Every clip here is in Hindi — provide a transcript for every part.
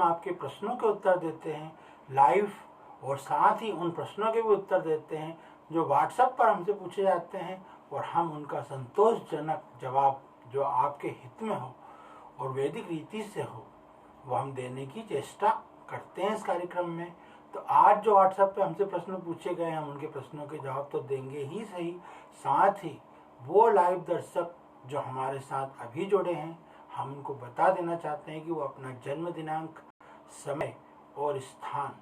आपके प्रश्नों के उत्तर देते हैं लाइव, और साथ ही उन प्रश्नों के भी उत्तर देते हैं जो व्हाट्सएप पर हमसे पूछे जाते हैं, और हम उनका संतोषजनक जवाब जो आपके हित में हो और वैदिक रीति से हो वो हम देने की चेष्टा करते हैं इस कार्यक्रम में। तो आज जो व्हाट्सएप पे हमसे प्रश्न पूछे गए हम उनके प्रश्नों के जवाब तो देंगे ही सही, साथ ही वो लाइव दर्शक जो हमारे साथ अभी जुड़े हैं हम उनको बता देना चाहते हैं कि वो अपना जन्म दिनांक, समय और स्थान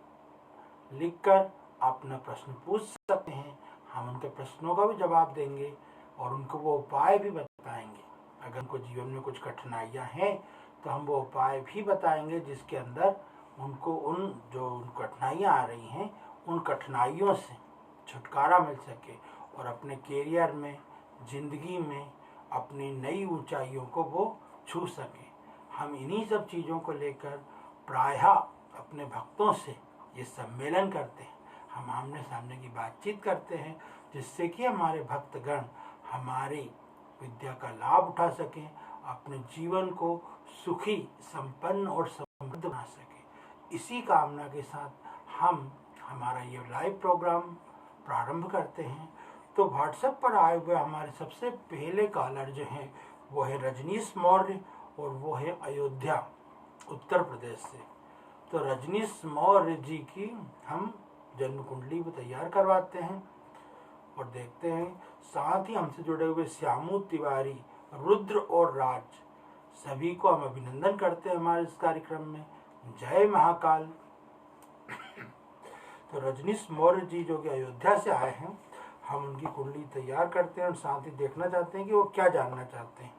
लिखकर अपना प्रश्न पूछ सकते हैं। हम उनके प्रश्नों का भी जवाब देंगे और उनको वो उपाय भी बताएंगे। अगर उनको जीवन में कुछ कठिनाइयाँ हैं तो हम वो उपाय भी बताएंगे जिसके अंदर उनको उन कठिनाइयाँ आ रही हैं उन कठिनाइयों से छुटकारा मिल सके और अपने कैरियर में, जिंदगी में अपनी नई ऊंचाइयों को वो छू सके। हम इन्हीं सब चीज़ों को लेकर प्रायः अपने भक्तों से ये सम्मेलन करते हैं, हम आमने सामने की बातचीत करते हैं जिससे कि हमारे भक्तगण हमारी विद्या का लाभ उठा सकें, अपने जीवन को सुखी, संपन्न और समृद्ध बना सकें। इसी कामना के साथ हम हमारा ये लाइव प्रोग्राम प्रारंभ करते हैं। तो व्हाट्सएप पर आए हुए हमारे सबसे पहले कॉलर जो हैं वो है रजनीश मौर्य और वो है अयोध्या उत्तर प्रदेश से। तो रजनीश मौर्य जी की हम जन्म कुंडली भी तैयार करवाते हैं और देखते हैं। साथ ही हमसे जुड़े हुए श्यामू तिवारी, रुद्र और राज, सभी को हम अभिनंदन करते हैं हमारे इस कार्यक्रम में। जय महाकाल। तो रजनीश मौर्य जी जो कि अयोध्या से आए हैं हम उनकी कुंडली तैयार करते हैं और साथ ही देखना चाहते हैं कि वो क्या जानना चाहते हैं।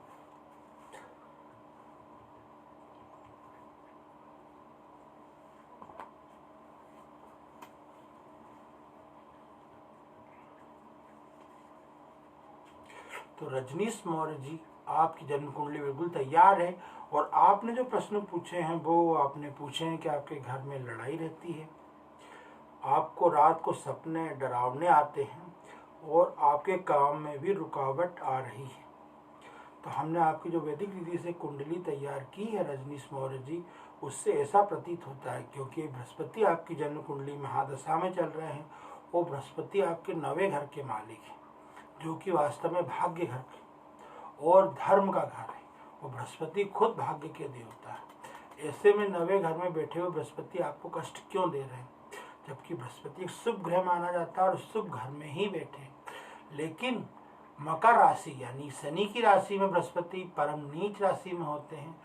तो रजनीश मौर्य जी आपकी जन्म कुंडली बिल्कुल तैयार है और आपने जो प्रश्न पूछे हैं वो आपने पूछे हैं कि आपके घर में लड़ाई रहती है, आपको रात को सपने डरावने आते हैं और आपके काम में भी रुकावट आ रही है। तो हमने आपकी जो वैदिक रीति से कुंडली तैयार की है रजनीश मौर्य जी, उससे ऐसा प्रतीत होता है क्योंकि बृहस्पति आपकी जन्म कुंडली महादशा में चल रहे हैं, वो बृहस्पति आपके 9वें घर के मालिक हैं जो कि वास्तव में भाग्य घर और धर्म का घर है। वो बृहस्पति खुद भाग्य के देवता है। ऐसे में 9वें घर में बैठे हुए बृहस्पति आपको कष्ट क्यों दे रहे हैं, जबकि बृहस्पति एक शुभ ग्रह माना जाता है और शुभ घर में ही बैठे। लेकिन मकर राशि यानी शनि की राशि में बृहस्पति परम नीच राशि में होते हैं।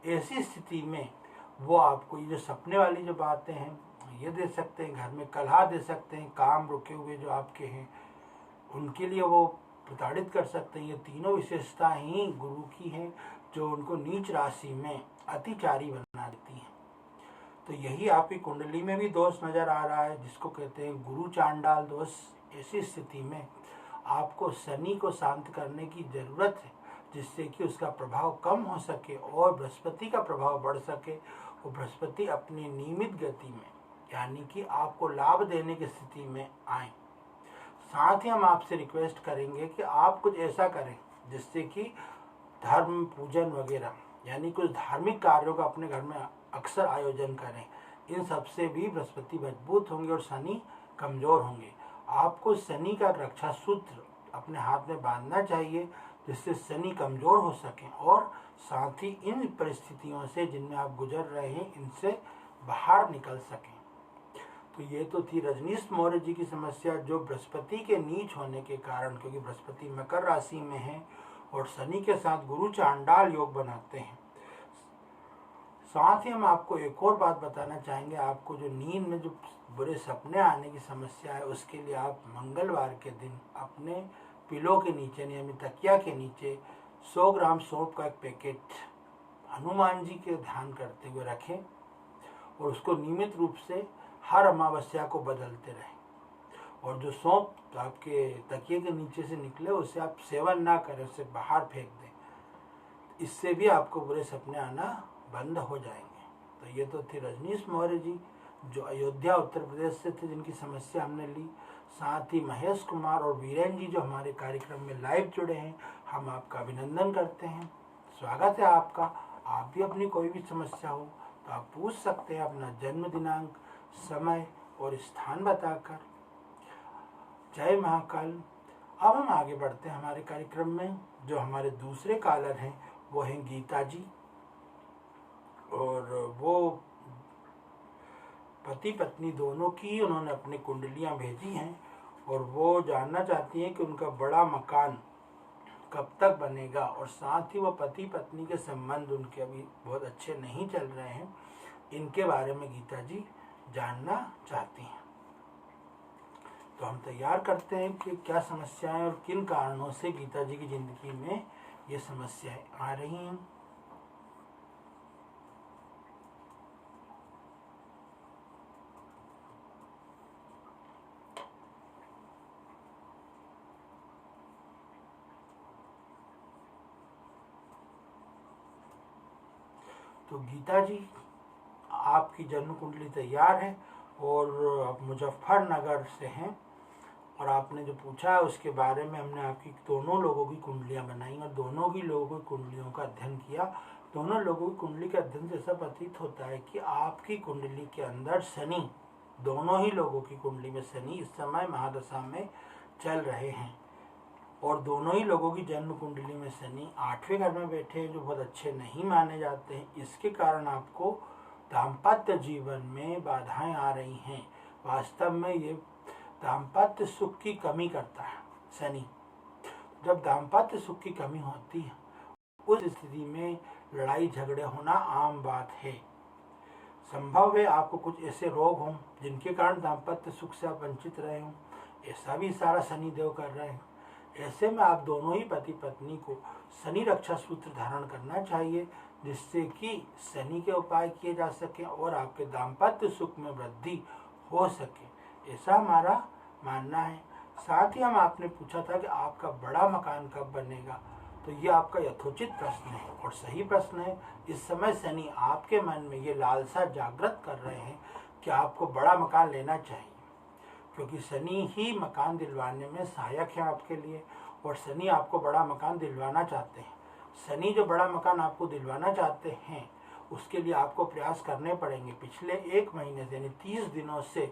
ऐसी स्थिति में वो आपको ये जो सपने वाली जो बातें हैं ये दे सकते हैं, घर में कलह दे सकते हैं, काम रुके हुए जो आपके हैं उनके लिए वो प्रताड़ित कर सकते हैं। ये तीनों विशेषता ही गुरु की हैं जो उनको नीच राशि में अतिचारी बना देती हैं। तो यही आपकी कुंडली में भी दोष नजर आ रहा है जिसको कहते हैं गुरु चांडाल दोष। ऐसी स्थिति में आपको शनि को शांत करने की जरूरत है जिससे कि उसका प्रभाव कम हो सके और बृहस्पति का प्रभाव बढ़ सके। वो बृहस्पति अपनी नियमित गति में यानी कि आपको लाभ देने की स्थिति में आए। साथ ही हम आपसे रिक्वेस्ट करेंगे कि आप कुछ ऐसा करें जिससे कि धर्म पूजन वगैरह यानी कुछ धार्मिक कार्यों का अपने घर में अक्सर आयोजन करें। इन सबसे भी बृहस्पति मजबूत होंगे और शनि कमजोर होंगे। आपको शनि का रक्षा सूत्र अपने हाथ में बांधना चाहिए जिससे शनि कमजोर हो सके और साथ ही इन परिस्थितियों से जिनमें आप गुजर रहे हैं इनसे बाहर निकल सकें। तो ये तो थी रजनीश मौर्य जी की समस्या जो बृहस्पति के नीच होने के कारण, क्योंकि बृहस्पति मकर राशि में है और शनि के साथ गुरु चांडाल योग बनाते हैं। साथ ही हम आपको एक और बात बताना चाहेंगे, आपको जो नींद में जो बुरे सपने आने की समस्या है उसके लिए आप मंगलवार के दिन अपने पिलो के नीचे यानी तकिया के नीचे 100 ग्राम सौंफ का एक पैकेट हनुमान जी के ध्यान करते हुए रखें और उसको नियमित रूप से हर अमावस्या को बदलते रहें। और जो सौंफ आपके तकिए के नीचे से निकले उसे आप सेवन ना करें, उसे बाहर फेंक दें। इससे भी आपको बुरे सपने आना बंद हो जाएंगे। तो ये तो थे रजनीश मौर्य जी जो अयोध्या उत्तर प्रदेश से थे जिनकी समस्या हमने ली। साथ ही महेश कुमार और वीरेन जी जो हमारे कार्यक्रम में लाइव जुड़े हैं, हम आपका अभिनंदन करते हैं, स्वागत है आपका। आप भी अपनी कोई भी समस्या हो तो आप पूछ सकते हैं अपना जन्म दिनांक, समय और स्थान बताकर। जय महाकाल। अब हम आगे बढ़ते हैं हमारे कार्यक्रम में। जो हमारे दूसरे कॉलर हैं वो हैं गीता जी, और वो पति पत्नी दोनों की उन्होंने अपनी कुंडलियां भेजी हैं, और वो जानना चाहती हैं कि उनका बड़ा मकान कब तक बनेगा, और साथ ही वो पति पत्नी के संबंध उनके अभी बहुत अच्छे नहीं चल रहे हैं। इनके बारे में गीता जी जानना चाहती हैं। तो हम तैयार करते हैं कि क्या समस्याएं और किन कारणों से गीता जी की जिंदगी में ये समस्याएं आ रही हैं। तो गीता जी, आपकी जन्म कुंडली तैयार है और आप मुजफ्फरनगर से हैं, और आपने जो पूछा है उसके बारे में हमने आपकी दोनों लोगों की कुंडलियां बनाई और दोनों की लोगों की कुंडलियों का अध्ययन किया। दोनों लोगों की कुंडली के अध्ययन से ऐसा प्रतीत होता है कि आपकी कुंडली के अंदर शनि, दोनों ही लोगों की कुंडली में शनि इस समय महादशा में चल रहे हैं, और दोनों ही लोगों की जन्म कुंडली में शनि 8वें घर में बैठे हैं, जो बहुत अच्छे नहीं माने जाते हैं। इसके कारण आपको दाम्पत्य जीवन में बाधाएं आ रही हैं। वास्तव में ये दाम्पत्य सुख की कमी करता है शनि। जब दाम्पत्य सुख की कमी होती है उस स्थिति में लड़ाई झगड़े होना आम बात है। संभव है आपको कुछ ऐसे रोग हों जिनके कारण दाम्पत्य सुख से आप वंचित रहे हों, ऐसा भी इशारा शनि देव कर रहे हैं। ऐसे में आप दोनों ही पति पत्नी को शनि रक्षा सूत्र धारण करना चाहिए, जिससे कि शनि के उपाय किए जा सके और आपके दाम्पत्य सुख में वृद्धि हो सके, ऐसा हमारा मानना है। साथ ही हम आपने पूछा था कि आपका बड़ा मकान कब बनेगा, तो ये आपका यथोचित प्रश्न है और सही प्रश्न है। इस समय शनि आपके मन में ये लालसा जागृत कर रहे हैं कि आपको बड़ा मकान लेना चाहिए, क्योंकि शनि ही मकान दिलवाने में सहायक है आपके लिए, और शनि आपको बड़ा मकान दिलवाना चाहते हैं। शनि जो बड़ा मकान आपको दिलवाना चाहते हैं उसके लिए आपको प्रयास करने पड़ेंगे। पिछले 1 महीने से यानी 30 दिनों से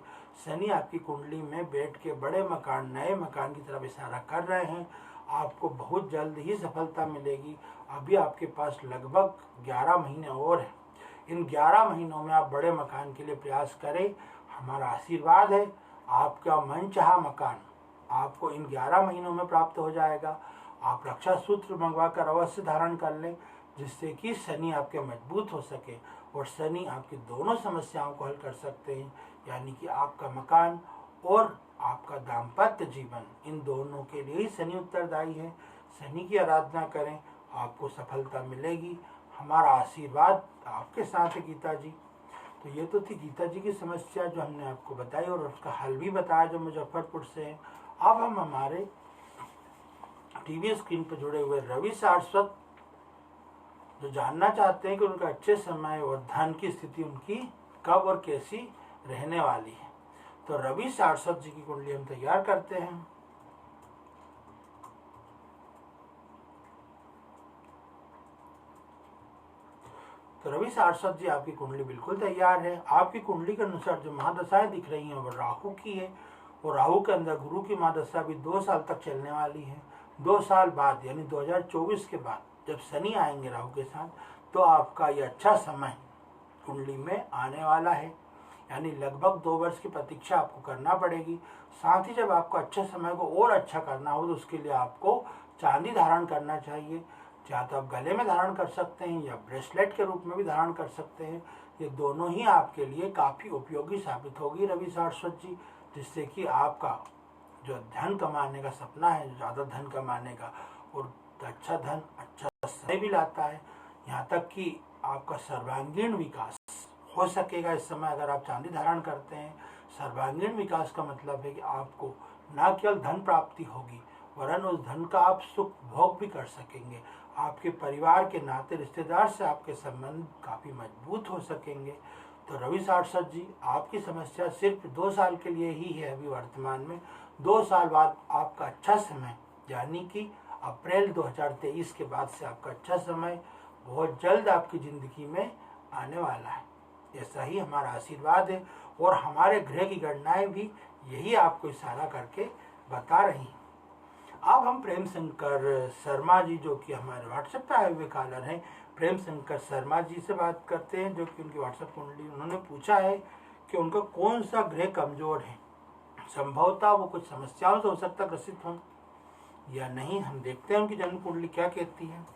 शनि आपकी कुंडली में बैठ के बड़े मकान, नए मकान की तरफ इशारा कर रहे हैं। आपको बहुत जल्द ही सफलता मिलेगी। अभी आपके पास लगभग 11 महीने और हैं। इन 11 महीनों में आप बड़े मकान के लिए प्रयास करें। हमारा आशीर्वाद है, आपका मनचाहा मकान आपको इन 11 महीनों में प्राप्त हो जाएगा। आप रक्षा सूत्र मंगवा कर अवश्य धारण कर लें, जिससे कि शनि आपके मजबूत हो सके और शनि आपकी दोनों समस्याओं को हल कर सकते हैं, यानी कि आपका मकान और आपका दाम्पत्य जीवन, इन दोनों के लिए ही शनि उत्तरदायी है। शनि की आराधना करें, आपको सफलता मिलेगी। हमारा आशीर्वाद आपके साथ है गीता जी। तो ये तो थी गीता जी की समस्या जो हमने आपको बताई और उसका हल भी बताया, जो मुजफ्फरपुर से है। अब हम हमारे टीवी स्क्रीन पर जुड़े हुए रवि सारस्वत जो जानना चाहते हैं कि उनका अच्छे समय और धन की स्थिति उनकी कब और कैसी रहने वाली है, तो रवि सारस्वत जी की कुंडली हम तैयार करते हैं। तो रवि सारस्वत जी, आपकी कुंडली बिल्कुल तैयार है। आपकी कुंडली के अनुसार जो महादशाएं दिख रही हैं वो राहु की है, और राहु के अंदर गुरु की महादशा भी 2 साल तक चलने वाली है। 2 साल बाद यानी 2024 के बाद जब शनि आएंगे राहु के साथ, तो आपका ये अच्छा समय कुंडली में आने वाला है, यानी लगभग 2 वर्ष की प्रतीक्षा आपको करना पड़ेगी। साथ ही जब आपको अच्छे समय को और अच्छा करना हो तो उसके लिए आपको चांदी धारण करना चाहिए। चाहे तो आप गले में धारण कर सकते हैं या ब्रेसलेट के रूप में भी धारण कर सकते हैं। ये दोनों ही आपके लिए काफ़ी उपयोगी साबित होगी रवि सारस्वत जी, जिससे कि आपका जो धन कमाने का सपना है, ज़्यादा धन कमाने का, और अच्छा धन अच्छा समय भी लाता है। यहाँ तक कि आपका सर्वांगीण विकास हो सकेगा इस समय अगर आप चांदी धारण करते हैं। सर्वांगीण विकास का मतलब है कि आपको न केवल धन प्राप्ति होगी, वरन उस धन का आप सुख भोग भी कर सकेंगे। आपके परिवार के नाते रिश्तेदार से आपके संबंध काफ़ी मजबूत हो सकेंगे। तो रवि सारस्वत जी, आपकी समस्या सिर्फ 2 साल के लिए ही है अभी वर्तमान में। 2 साल बाद आपका अच्छा समय, यानी कि अप्रैल 2023 के बाद से आपका अच्छा समय बहुत जल्द आपकी ज़िंदगी में आने वाला है। ऐसा ही हमारा आशीर्वाद है और हमारे ग्रह की गणनाएं भी यही आपको इशारा करके बता रही हैं। अब हम प्रेम शंकर शर्मा जी, जो कि हमारे व्हाट्सएप पे आए हुए कॉलर हैं, प्रेम शंकर शर्मा जी से बात करते हैं, जो कि उनकी व्हाट्सएप कुंडली, उन्होंने पूछा है कि उनका कौन सा ग्रह कमजोर है। संभवतः वो कुछ समस्याओं से हो सकता ग्रसित हों या नहीं। हम देखते हैं उनकी जन्म कुंडली क्या कहती है।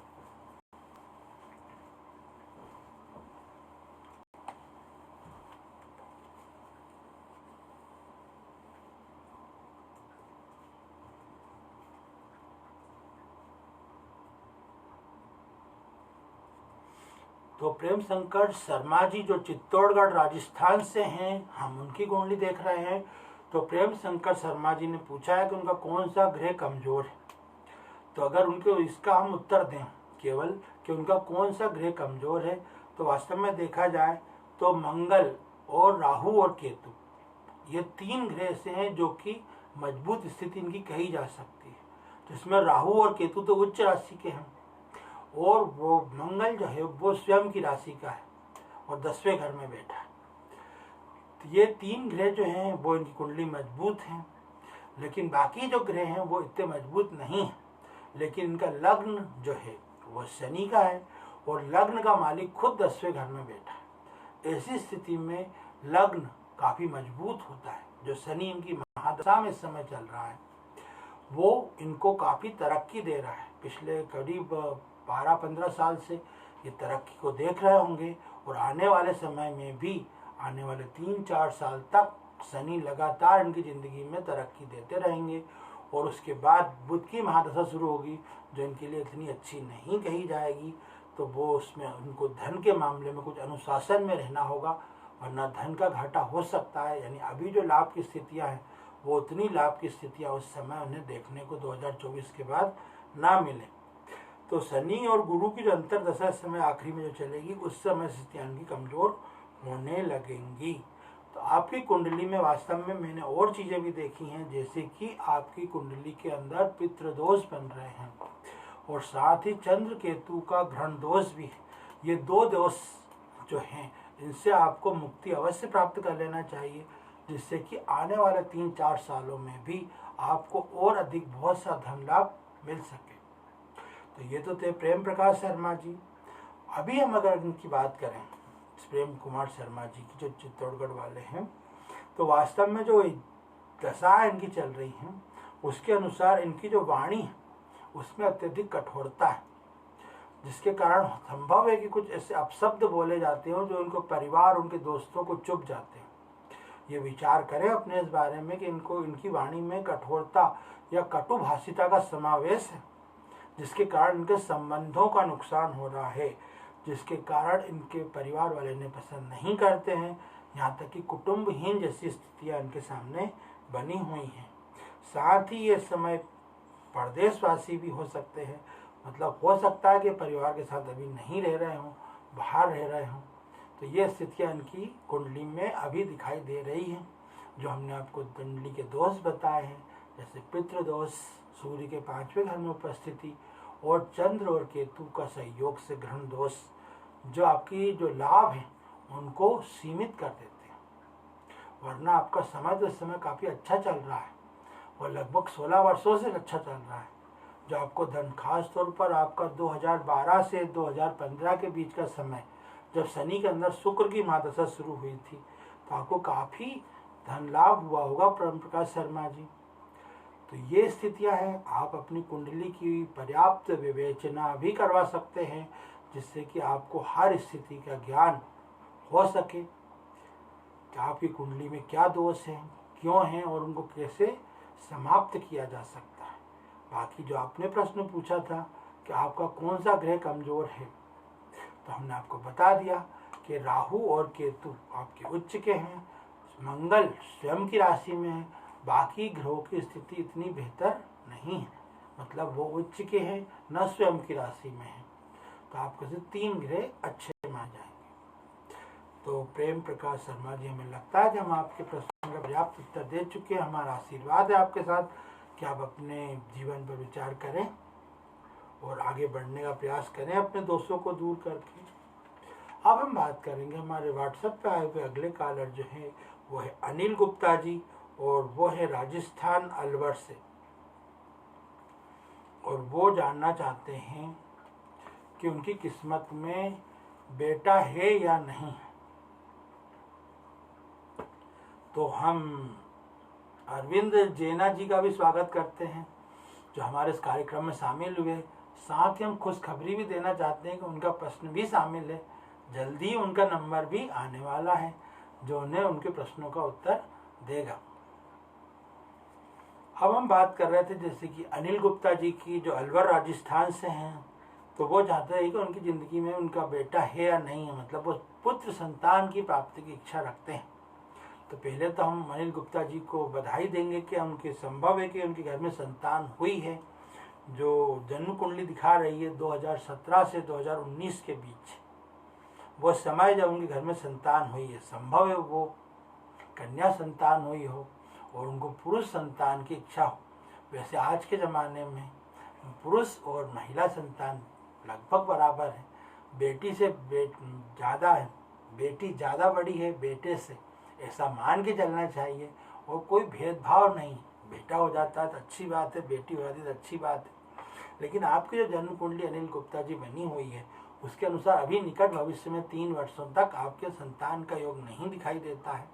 तो प्रेम शंकर शर्मा जी जो चित्तौड़गढ़ राजस्थान से हैं, हम उनकी कुंडली देख रहे हैं। तो प्रेम शंकर शर्मा जी ने पूछा है कि उनका कौन सा ग्रह कमजोर है। तो अगर उनको इसका हम उत्तर दें केवल कि उनका कौन सा ग्रह कमजोर है, तो वास्तव में देखा जाए तो मंगल और राहु और केतु, ये तीन ग्रह से हैं जो कि मजबूत स्थिति इनकी कही जा सकती है। तो इसमें राहु और केतु तो उच्च राशि के हैं और वो मंगल जो है वो स्वयं की राशि का है और 10वें घर में बैठा है। तो ये तीन ग्रह जो हैं वो इनकी कुंडली मजबूत हैं, लेकिन बाकी जो ग्रह हैं वो इतने मजबूत नहीं हैं। लेकिन इनका लग्न जो है वो शनि का है और लग्न का मालिक खुद 10वें घर में बैठा है। ऐसी स्थिति में लग्न काफी मजबूत होता है। जो शनि इनकी महादशा में इस समय चल रहा है वो इनको काफी तरक्की दे रहा है। पिछले करीब 12-15 साल से ये तरक्की को देख रहे होंगे और आने वाले समय में भी, आने वाले 3-4 साल तक शनि लगातार इनकी जिंदगी में तरक्की देते रहेंगे। और उसके बाद बुध की महादशा शुरू होगी जो इनके लिए इतनी अच्छी नहीं कही जाएगी। तो वो उसमें उनको धन के मामले में कुछ अनुशासन में रहना होगा, वरना धन का घाटा हो सकता है। यानी अभी जो लाभ की स्थितियां हैं वो उतनी लाभ की स्थितियां उस समय उन्हें देखने को 2024 के बाद ना मिले। तो शनि और गुरु की जो अंतरदशा इस समय आखिरी में जो चलेगी उस समय स्थितियां इनकी कमजोर होने लगेंगी। तो आपकी कुंडली में वास्तव में मैंने और चीजें भी देखी हैं, जैसे कि आपकी कुंडली के अंदर पितृदोष बन रहे हैं और साथ ही चंद्र केतु का ग्रहण दोष भी है। ये दो दोष जो हैं इनसे आपको मुक्ति अवश्य प्राप्त कर लेना चाहिए, जिससे कि आने वाले 3-4 सालों में भी आपको और अधिक बहुत सा धन लाभ मिल सके। तो ये तो थे प्रेम प्रकाश शर्मा जी। अभी हम अगर इनकी बात करें, प्रेम कुमार शर्मा जी की जो चित्तौड़गढ़ वाले हैं, तो वास्तव में जो दशा इनकी चल रही है उसके अनुसार इनकी जो वाणी है उसमें अत्यधिक कठोरता है, जिसके कारण संभव है कि कुछ ऐसे अपशब्द बोले जाते हो जो इनको परिवार, उनके दोस्तों को चुभ जाते हैं। ये विचार करें अपने इस बारे में कि इनको, इनकी वाणी में कठोरता या कटुभाषिता का समावेश है, जिसके कारण इनके संबंधों का नुकसान हो रहा है, जिसके कारण इनके परिवार वाले इन्हें पसंद नहीं करते हैं। यहाँ तक कि कुटुंबहीन जैसी स्थितियाँ इनके सामने बनी हुई हैं। साथ ही ये समय परदेशवासी भी हो सकते हैं, मतलब हो सकता है कि परिवार के साथ अभी नहीं रह रहे हों, बाहर रह रहे हों। तो ये स्थितियाँ इनकी कुंडली में अभी दिखाई दे रही हैं। जो हमने आपको कुंडली के दोष बताए हैं, जैसे पितृदोष, सूर्य के 5वें घर में उपस्थिति और चंद्र और केतु का सहयोग से ग्रहण दोष, जो आपकी जो लाभ है उनको सीमित कर देते हैं। वरना आपका समय तो इस समय काफ़ी अच्छा चल रहा है और लगभग 16 वर्षों से अच्छा चल रहा है। जो आपको धन, खास तौर पर आपका 2012 से 2015 के बीच का समय, जब शनि के अंदर शुक्र की महादशा शुरू हुई थी, तो आपको काफ़ी धन लाभ हुआ होगा प्रेम प्रकाश शर्मा जी। तो ये स्थितियां हैं। आप अपनी कुंडली की पर्याप्त विवेचना भी करवा सकते हैं, जिससे कि आपको हर स्थिति का ज्ञान हो सके कि आपकी कुंडली में क्या दोष हैं, क्यों हैं और उनको कैसे समाप्त किया जा सकता है। बाकी जो आपने प्रश्न पूछा था कि आपका कौन सा ग्रह कमजोर है, तो हमने आपको बता दिया कि राहु और केतु आपके उच्च के हैं, मंगल स्वयं की राशि में है, बाकी ग्रहों की स्थिति इतनी बेहतर नहीं है, मतलब वो उच्च के हैं न स्वयं की राशि में है। तो आपके से 3 ग्रह अच्छे माने जाएंगे। तो प्रेम प्रकाश शर्मा जी, हमें लगता है कि हम आपके प्रश्न का पर्याप्त उत्तर दे चुके हैं। हमारा आशीर्वाद है आपके साथ कि आप अपने जीवन पर विचार करें और आगे बढ़ने का प्रयास करें अपने दोषों को दूर करके। अब हम बात करेंगे हमारे व्हाट्सएप पे आए हुए अगले कॉलर जो है वो है अनिल गुप्ता जी, और वो है राजस्थान अलवर से, और वो जानना चाहते हैं कि उनकी किस्मत में बेटा है या नहीं। तो हम अरविंद जेना जी का भी स्वागत करते हैं जो हमारे इस कार्यक्रम में शामिल हुए। साथ ही हम खुशखबरी भी देना चाहते हैं कि उनका प्रश्न भी शामिल है, जल्दी उनका नंबर भी आने वाला है जो उन्हें उनके प्रश्नों का उत्तर देगा। अब हम बात कर रहे थे जैसे कि अनिल गुप्ता जी की, जो अलवर राजस्थान से हैं, तो वो चाहते हैं कि उनकी ज़िंदगी में उनका बेटा है या नहीं है, मतलब वो पुत्र संतान की प्राप्ति की इच्छा रखते हैं। तो पहले तो हम अनिल गुप्ता जी को बधाई देंगे कि उनके संभव है कि उनके घर में संतान हुई है। जो जन्म कुंडली दिखा रही है 2017 से 2019 के बीच, वो समय जब उनके घर में संतान हुई है, संभव है वो कन्या संतान हुई हो और उनको पुरुष संतान की इच्छा हो। वैसे आज के ज़माने में पुरुष और महिला संतान लगभग बराबर है, बेटी से ज़्यादा है, बेटी ज़्यादा बड़ी है बेटे से, ऐसा मान के चलना चाहिए। और कोई भेदभाव नहीं, बेटा हो जाता है तो अच्छी बात है, बेटी हो जाती है तो अच्छी बात है। लेकिन आपकी जो जन्म कुंडली अनिल गुप्ता जी बनी हुई है उसके अनुसार अभी निकट भविष्य में 3 वर्षों तक आपके संतान का योग नहीं दिखाई देता है।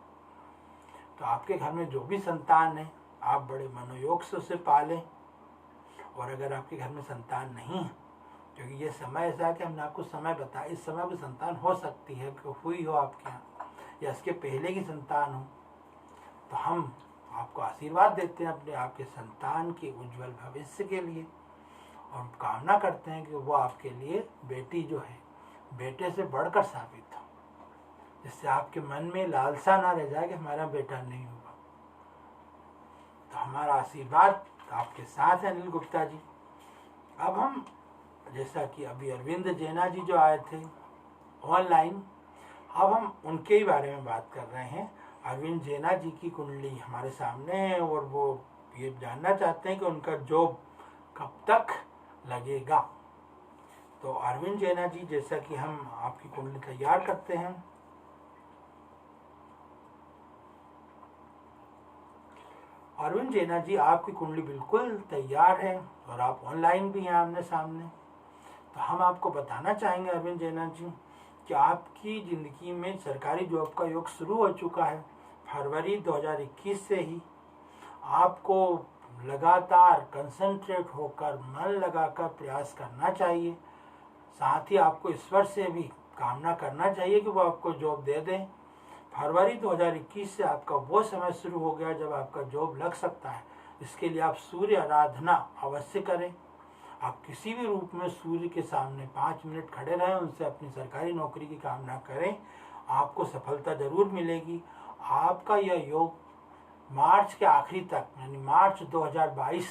तो आपके घर में जो भी संतान है आप बड़े मनोयोग से उसे पालें। और अगर आपके घर में संतान नहीं है, क्योंकि ये समय ऐसा है कि हमने आपको समय बताया, इस समय भी संतान हो सकती है कि हुई हो आपके यहाँ या इसके पहले की संतान हो, तो हम आपको आशीर्वाद देते हैं अपने आपके संतान के उज्जवल भविष्य के लिए, और कामना करते हैं कि वो आपके लिए बेटी जो है बेटे से बढ़कर साबित हो, जिससे आपके मन में लालसा ना रह जाए कि हमारा बेटा नहीं होगा। तो हमारा आशीर्वाद आपके साथ है अनिल गुप्ता जी। अब हम जैसा कि अभी अरविंद जेना जी जो आए थे ऑनलाइन, अब हम उनके ही बारे में बात कर रहे हैं। अरविंद जेना जी की कुंडली हमारे सामने है और वो ये जानना चाहते हैं कि उनका जॉब कब तक लगेगा। तो अरविंद जेना जी, जैसा कि हम आपकी कुंडली तैयार करते हैं, अरविंद जेना जी आपकी कुंडली बिल्कुल तैयार है और आप ऑनलाइन भी हैं आमने सामने। तो हम आपको बताना चाहेंगे अरविंद जेना जी कि आपकी ज़िंदगी में सरकारी जॉब का योग शुरू हो चुका है। फरवरी 2021 से ही आपको लगातार कंसंट्रेट होकर मन लगाकर प्रयास करना चाहिए। साथ ही आपको ईश्वर से भी कामना करना चाहिए कि वो आपको जॉब दे दें। फरवरी 2021 से आपका वो समय शुरू हो गया जब आपका जॉब लग सकता है। इसके लिए आप सूर्य आराधना अवश्य करें। आप किसी भी रूप में सूर्य के सामने 5 मिनट खड़े रहें, उनसे अपनी सरकारी नौकरी की कामना करें, आपको सफलता जरूर मिलेगी। आपका यह योग मार्च के आखिरी तक, यानी मार्च 2022,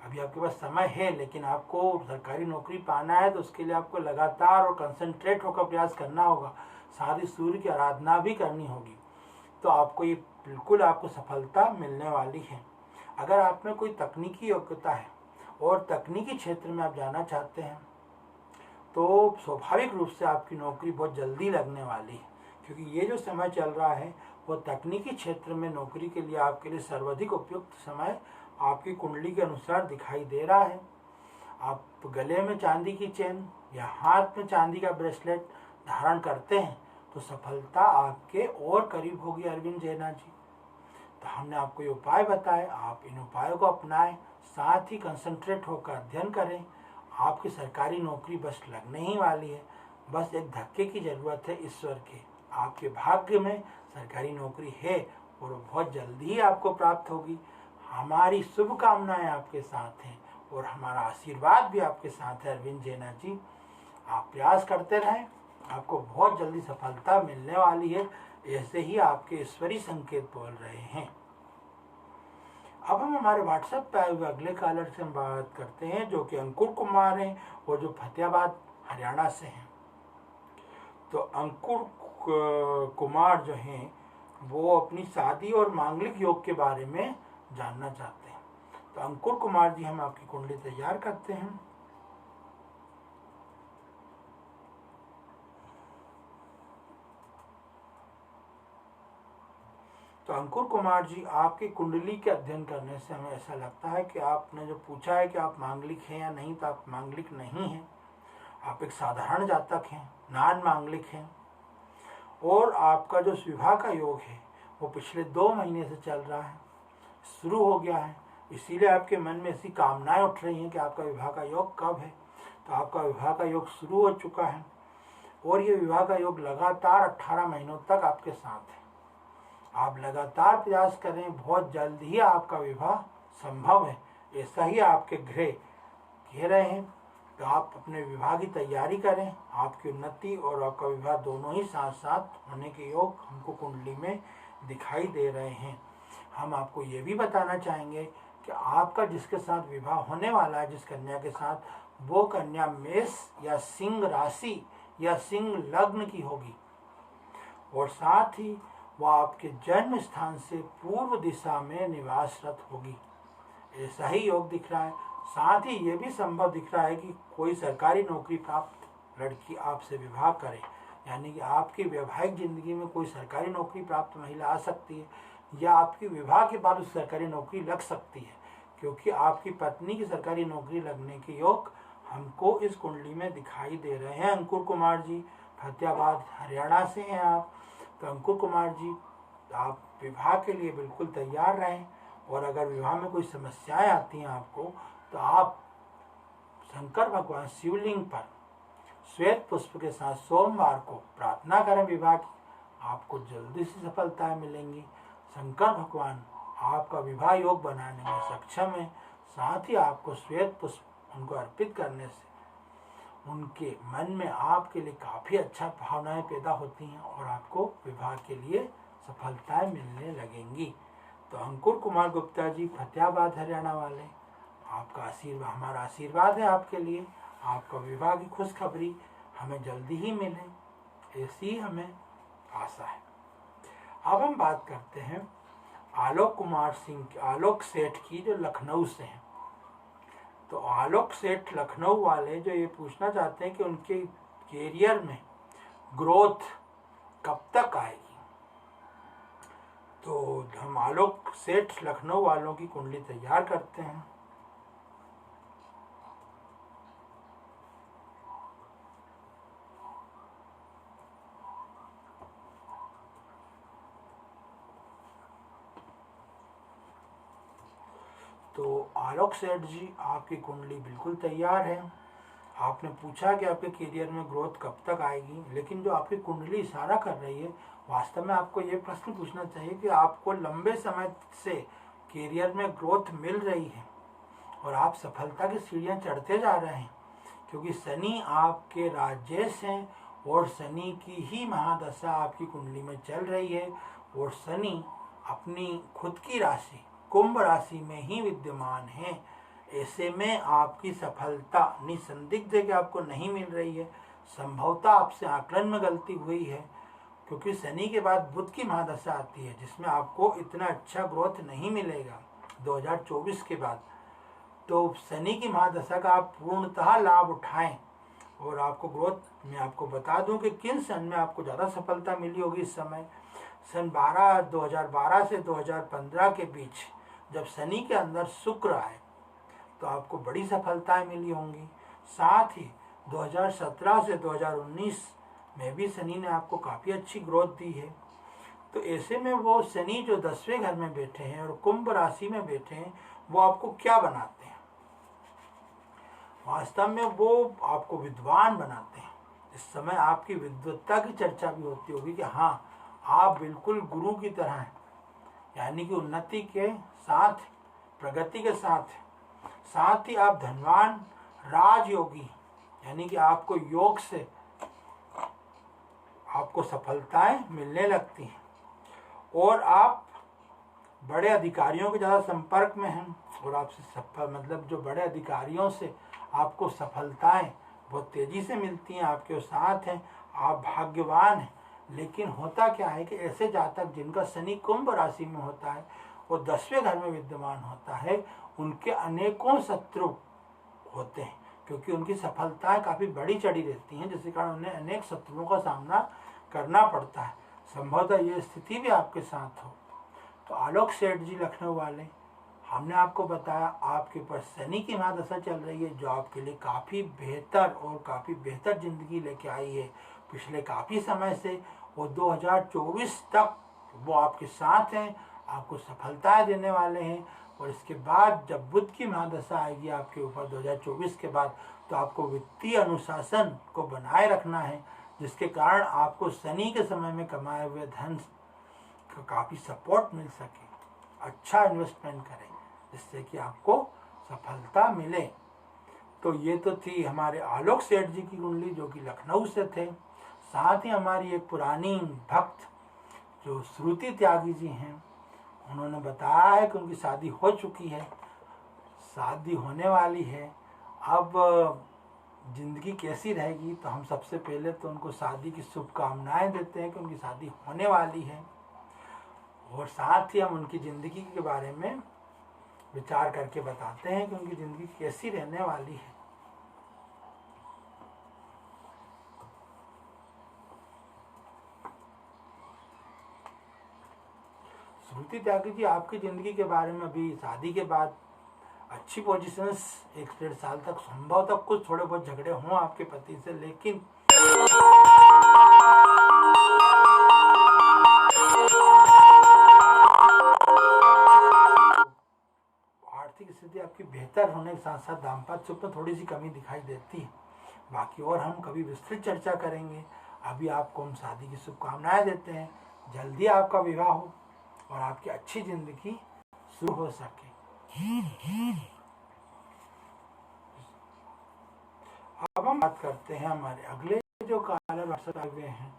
अभी आपके पास समय है, लेकिन आपको सरकारी नौकरी पाना है तो उसके लिए आपको लगातार और कंसंट्रेट होकर प्रयास करना होगा, साथ ही सूर्य की आराधना भी करनी होगी। तो आपको ये बिल्कुल आपको सफलता मिलने वाली है। अगर आप में कोई तकनीकी योग्यता है और तकनीकी क्षेत्र में आप जाना चाहते हैं तो स्वाभाविक रूप से आपकी नौकरी बहुत जल्दी लगने वाली है, क्योंकि ये जो समय चल रहा है वो तकनीकी क्षेत्र में नौकरी के लिए आपके लिए सर्वाधिक उपयुक्त समय आपकी कुंडली के अनुसार दिखाई दे रहा है। आप गले में चांदी की चेन या हाथ में चांदी का ब्रेसलेट धारण करते हैं तो सफलता आपके और करीब होगी अरविंद जेना जी। तो हमने आपको ये उपाय बताए, आप इन उपायों को अपनाएं, साथ ही कंसंट्रेट होकर अध्ययन करें। आपकी सरकारी नौकरी बस लगने ही वाली है, बस एक धक्के की ज़रूरत है ईश्वर के। आपके भाग्य में सरकारी नौकरी है और बहुत जल्दी ही आपको प्राप्त होगी। हमारी शुभकामनाएं आपके साथ हैं और हमारा आशीर्वाद भी आपके साथ है अरविंद जेना जी। आप प्रयास करते रहें, आपको बहुत जल्दी सफलता मिलने वाली है, ऐसे ही आपके ईश्वरी संकेत बोल रहे हैं। अब हम हमारे व्हाट्सएप पे आए हुए अगले कॉलर से हम बात करते हैं जो कि अंकुर कुमार हैं और जो फतेहाबाद हरियाणा से हैं। तो अंकुर कुमार जो हैं वो अपनी शादी और मांगलिक योग के बारे में जानना चाहते हैं। तो अंकुर कुमार जी, हम आपकी कुंडली तैयार करते हैं। तो अंकुर कुमार जी, आपकी कुंडली के अध्ययन करने से हमें ऐसा लगता है कि आपने जो पूछा है कि आप मांगलिक हैं या नहीं, तो आप मांगलिक नहीं हैं। आप एक साधारण जातक हैं, नॉन मांगलिक हैं। और आपका जो विवाह का योग है वो पिछले 2 महीने से चल रहा है, शुरू हो गया है। इसीलिए आपके मन में ऐसी कामनाएं उठ रही हैं कि आपका विवाह का योग कब है। तो आपका विवाह का योग शुरू हो चुका है और ये विवाह का योग लगातार 18 महीनों तक आपके साथ है। आप लगातार प्रयास करें, बहुत जल्द ही आपका विवाह संभव है, ऐसा ही आपके ग्रह कह रहे हैं। तो आप अपने विवाह की तैयारी करें। आपकी उन्नति और आपका विवाह दोनों ही साथ साथ होने के योग हमको कुंडली में दिखाई दे रहे हैं। हम आपको ये भी बताना चाहेंगे कि आपका जिसके साथ विवाह होने वाला है, जिस कन्या के साथ, वो कन्या मेष या सिंह राशि या सिंह लग्न की होगी और साथ ही वह आपके जन्म स्थान से पूर्व दिशा में निवासरत होगी। ऐसा ही योग दिख रहा है। साथ ही ये भी संभव दिख रहा है कि कोई सरकारी नौकरी प्राप्त लड़की आपसे विवाह करे, यानी कि आपकी वैवाहिक जिंदगी में कोई सरकारी नौकरी प्राप्त महिला आ सकती है या आपकी विवाह के बाद उस सरकारी नौकरी लग सकती है, क्योंकि आपकी पत्नी की सरकारी नौकरी लगने के योग हमको इस कुंडली में दिखाई दे रहे हैं। अंकुर कुमार जी, फतेहाबाद हरियाणा से हैं आप। तो अंकुर कुमार जी, आप विवाह के लिए बिल्कुल तैयार रहें और अगर विवाह में कोई समस्याएं आती हैं आपको, तो आप शंकर भगवान शिवलिंग पर श्वेत पुष्प के साथ सोमवार को प्रार्थना करें विवाह की। आपको जल्दी से सफलताएं मिलेंगी। शंकर भगवान आपका विवाह योग बनाने में सक्षम है। साथ ही आपको श्वेत पुष्प उनको अर्पित करने से उनके मन में आपके लिए काफ़ी अच्छा भावनाएं पैदा होती हैं और आपको विवाह के लिए सफलताएं मिलने लगेंगी। तो अंकुर कुमार गुप्ता जी, फतेहाबाद हरियाणा वाले, आपका आशीर्वाद, हमारा आशीर्वाद है आपके लिए। आपका विवाह की खुशखबरी हमें जल्दी ही मिले, ऐसी हमें आशा है। अब हम बात करते हैं आलोक कुमार सिंह, आलोक सेठ की, जो लखनऊ से हैं। तो आलोक सेठ लखनऊ वाले जो ये पूछना चाहते हैं कि उनके कैरियर में ग्रोथ कब तक आएगी। तो हम आलोक सेठ लखनऊ वालों की कुंडली तैयार करते हैं। तो आलोक सेठ जी, आपकी कुंडली बिल्कुल तैयार है। आपने पूछा कि आपके करियर में ग्रोथ कब तक आएगी, लेकिन जो आपकी कुंडली इशारा कर रही है, वास्तव में आपको ये प्रश्न पूछना चाहिए कि आपको लंबे समय से करियर में ग्रोथ मिल रही है और आप सफलता की सीढ़ियाँ चढ़ते जा रहे हैं, क्योंकि शनि आपके राजेश हैं और शनि की ही महादशा आपकी कुंडली में चल रही है और शनि अपनी खुद की राशि कुंभ राशि में ही विद्यमान है। ऐसे में आपकी सफलता निसंदिग्ध है कि आपको नहीं मिल रही है। संभवतः आपसे आकलन में गलती हुई है, क्योंकि शनि के बाद बुध की महादशा आती है जिसमें आपको इतना अच्छा ग्रोथ नहीं मिलेगा 2024 के बाद। तो शनि की महादशा का आप पूर्णतः लाभ उठाएं और आपको ग्रोथ, मैं आपको बता दूं कि किन सन में आपको ज़्यादा सफलता मिली होगी इस समय। सन 2012 से 2015 के बीच जब शनि के अंदर शुक्र आए तो आपको बड़ी सफलताएं मिली होंगी। साथ ही 2017 से 2019 में भी शनि ने आपको काफ़ी अच्छी ग्रोथ दी है। तो ऐसे में वो शनि जो 10वें घर में बैठे हैं और कुंभ राशि में बैठे हैं, वो आपको क्या बनाते हैं? वास्तव में वो आपको विद्वान बनाते हैं। इस समय आपकी विद्वत्ता की चर्चा भी होती होगी कि हाँ, आप बिल्कुल गुरु की तरह हैं, यानी कि उन्नति के साथ, प्रगति के साथ ही आप धनवान, राजयोगी, यानी कि आपको योग से आपको सफलताएं मिलने लगती हैं और आप बड़े अधिकारियों के ज़्यादा संपर्क में हैं और आपसे मतलब जो बड़े अधिकारियों से आपको सफलताएं बहुत तेज़ी से मिलती हैं, आपके साथ हैं, आप भाग्यवान हैं। लेकिन होता क्या है कि ऐसे जातक जिनका शनि कुंभ राशि में होता है और 10वें घर में विद्यमान होता है, उनके अनेकों शत्रु होते हैं, क्योंकि उनकी सफलताएं काफ़ी बड़ी चढ़ी रहती हैं, जिसके कारण उन्हें अनेक शत्रुओं का सामना करना पड़ता है। संभवतः ये स्थिति भी आपके साथ हो। तो आलोक सेठ जी लखनऊ वाले, हमने आपको बताया आपके ऊपर शनि की महादशा चल रही है, जो आपके लिए काफ़ी बेहतर और काफ़ी बेहतर ज़िंदगी लेके आई है पिछले काफ़ी समय से, और 2024 तक वो आपके साथ हैं, आपको सफलताएं देने वाले हैं। और इसके बाद जब बुध की महादशा आएगी आपके ऊपर 2024 के बाद, तो आपको वित्तीय अनुशासन को बनाए रखना है, जिसके कारण आपको शनि के समय में कमाए हुए धन का काफ़ी सपोर्ट मिल सके। अच्छा इन्वेस्टमेंट करें जिससे कि आपको सफलता मिले। तो ये तो थी हमारे आलोक सेठ जी की कुंडली, जो कि लखनऊ से थे। साथ ही हमारी एक पुरानी भक्त जो श्रुति त्यागी जी हैं, उन्होंने बताया है कि उनकी शादी हो चुकी है, शादी होने वाली है। अब जिंदगी कैसी रहेगी, तो हम सबसे पहले तो उनको शादी की शुभकामनाएं देते हैं कि उनकी शादी होने वाली है, और साथ ही हम उनकी ज़िंदगी के बारे में विचार करके बताते हैं कि उनकी ज़िंदगी कैसी रहने वाली है। श्रुति त्यागी जी, आपकी ज़िंदगी के बारे में अभी शादी के बाद अच्छी पोजीशंस 1-1.5 साल तक संभव तक कुछ थोड़े बहुत झगड़े हों आपके पति से, लेकिन आर्थिक स्थिति आपकी बेहतर होने के साथ साथ दाम्पत्य सुख में थोड़ी सी कमी दिखाई देती है। बाकी और हम कभी विस्तृत चर्चा करेंगे। अभी आपको हम शादी की शुभकामनाएं देते हैं, जल्दी आपका विवाह हो और आपकी अच्छी जिंदगी शुरू हो सके। अब हम बात करते हैं हमारे अगले जो कॉलर व्हाट्सएप आए हुए हैं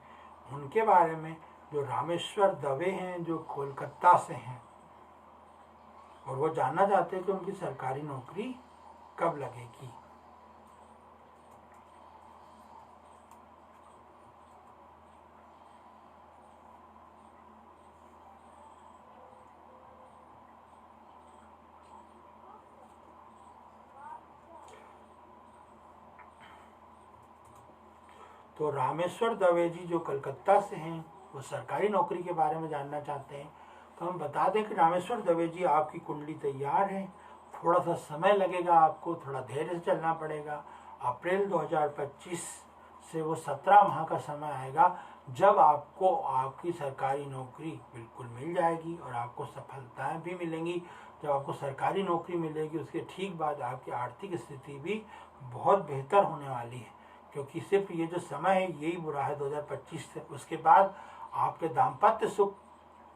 उनके बारे में, जो रामेश्वर दवे हैं, जो कोलकाता से हैं, और वो जानना चाहते हैं कि उनकी सरकारी नौकरी कब लगेगी। तो रामेश्वर दवे जी जो कलकत्ता से हैं, वो सरकारी नौकरी के बारे में जानना चाहते हैं। तो हम बता दें कि रामेश्वर दवे जी, आपकी कुंडली तैयार है, थोड़ा सा समय लगेगा, आपको थोड़ा धैर्य से चलना पड़ेगा। अप्रैल 2025 से वो 17 माह का समय आएगा जब आपको आपकी सरकारी नौकरी बिल्कुल मिल जाएगी और आपको सफलताएं भी मिलेंगी। जब आपको सरकारी नौकरी मिलेगी उसके ठीक बाद आपकी आर्थिक स्थिति भी बहुत बेहतर होने वाली है, क्योंकि सिर्फ ये जो समय है यही बुरा है 2025 से। उसके बाद आपके दाम्पत्य सुख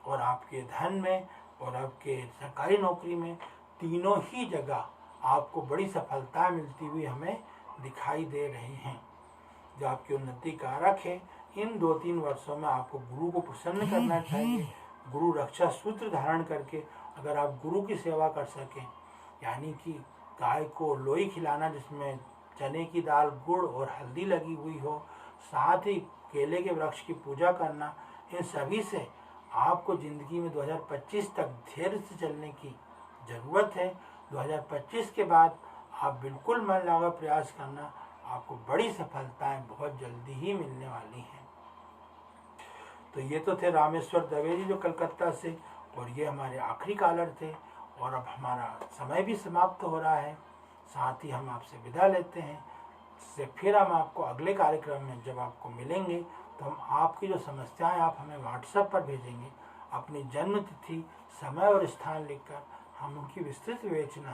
और आपके धन में और आपके सरकारी नौकरी में, तीनों ही जगह आपको बड़ी सफलताएं मिलती हुई हमें दिखाई दे रही हैं, जो आपकी उन्नति कारक है। इन 2-3 वर्षों में आपको गुरु को प्रसन्न करना चाहिए। गुरु रक्षा सूत्र धारण करके अगर आप गुरु की सेवा कर सकें, यानी कि गाय को लोई खिलाना जिसमें चने की दाल, गुड़ और हल्दी लगी हुई हो, साथ ही केले के वृक्ष की पूजा करना, इन सभी से आपको ज़िंदगी में 2025 तक धैर्य से चलने की ज़रूरत है। 2025 के बाद आप बिल्कुल मन लगा प्रयास करना, आपको बड़ी सफलताएं बहुत जल्दी ही मिलने वाली हैं। तो ये तो थे रामेश्वर दवे जी जो कलकत्ता से, और ये हमारे आखिरी कॉलर थे। और अब हमारा समय भी समाप्त हो रहा है, साथ ही हम आपसे विदा लेते हैं। से फिर हम आपको अगले कार्यक्रम में जब आपको मिलेंगे तो हम आपकी जो समस्याएं आप हमें व्हाट्सएप पर भेजेंगे, अपनी जन्म तिथि, समय और स्थान लिखकर हम उनकी विस्तृत विवेचना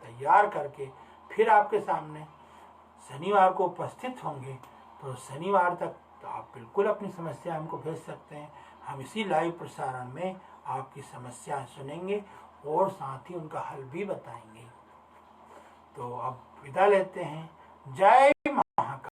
तैयार करके फिर आपके सामने शनिवार को उपस्थित होंगे। तो शनिवार तक तो आप बिल्कुल अपनी समस्या हमको भेज सकते हैं। हम इसी लाइव प्रसारण में आपकी समस्याएं सुनेंगे और साथ ही उनका हल भी बताएंगे। तो अब विदा लेते हैं। जय महाकाल।